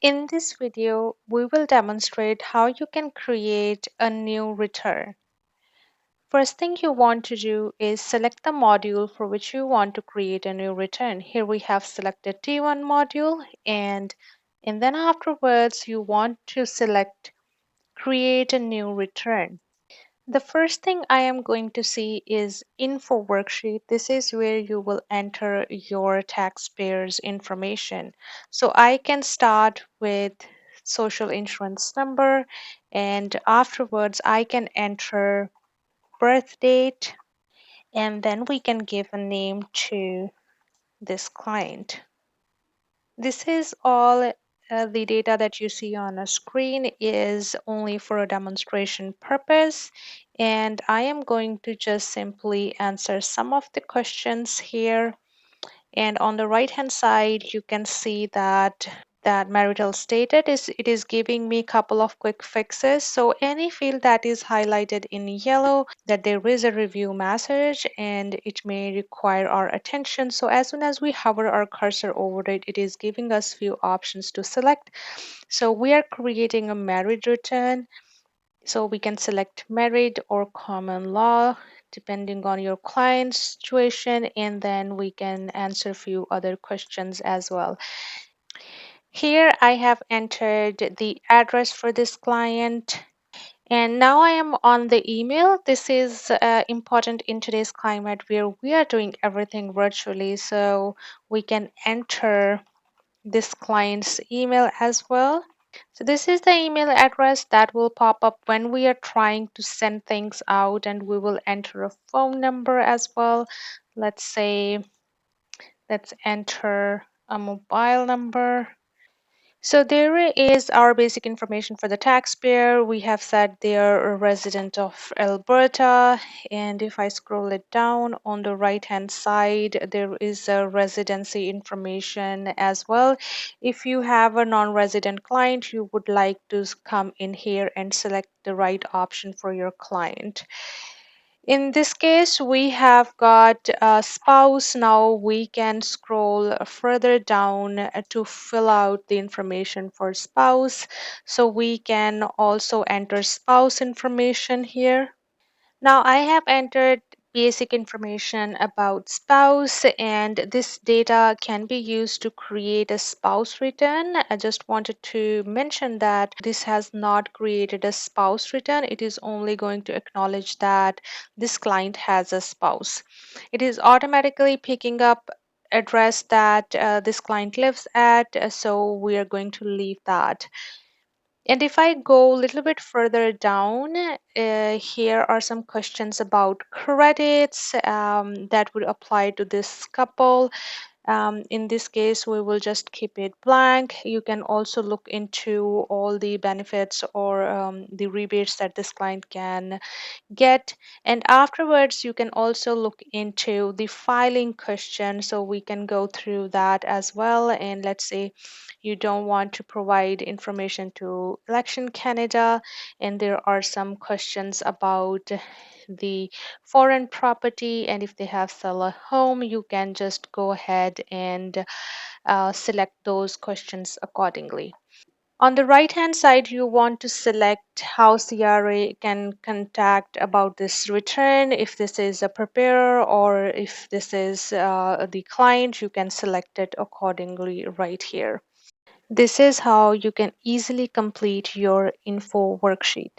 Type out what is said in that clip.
In this video, we will demonstrate how you can create a new return. First thing you want to do is select the module for which you want to create a new return. Here we have selected T1 module and then afterwards you want to select create a new return. The first thing I am going to see is info worksheet. This is where you will enter your taxpayer's information. So I can start with social insurance number and afterwards I can enter birth date and then we can give a name to this client. This is all the data that you see on a screen is only for a demonstration purpose, and I am going to just simply answer some of the questions here. And on the right hand side, you can see that marital status it is giving me a couple of quick fixes. So any field that is highlighted in yellow, that there is a review message and it may require our attention. So as soon as we hover our cursor over it, it is giving us few options to select. So we are creating a married return. So we can select married or common law depending on your client's situation, and then we can answer a few other questions as well. Here I have entered the address for this client. And now I am on the email. This is important in today's climate where we are doing everything virtually. So we can enter this client's email as well. So this is the email address that will pop up when we are trying to send things out, and we will enter a phone number as well. Let's say, let's enter a mobile number. So there is our basic information for the taxpayer. We have said they are a resident of Alberta. And if I scroll it down on the right hand side, there is a residency information as well. If you have a non-resident client, you would like to come in here and select the right option for your client. In this case, we have got a spouse. Now we can scroll further down to fill out the information for spouse. So we can also enter spouse information here. Now I have entered basic information about spouse, and this data can be used to create a spouse return. I just wanted to mention that this has not created a spouse return. It is only going to acknowledge that this client has a spouse. It is automatically picking up address that this client lives at, so we are going to leave that. And if I go a little bit further down, here are some questions about credits that would apply to this couple. In this case, we will just keep it blank. You can also look into all the benefits or the rebates that this client can get, and afterwards you can also look into the filing question, so we can go through that as well. And let's say you don't want to provide information to Election Canada, and there are some questions about the foreign property, and if they have sell a home, you can just go ahead and select those questions accordingly. On the right hand side, you want to select how CRA can contact about this return. If this is a preparer or if this is the client, you can select it accordingly right here. This is how you can easily complete your info worksheet.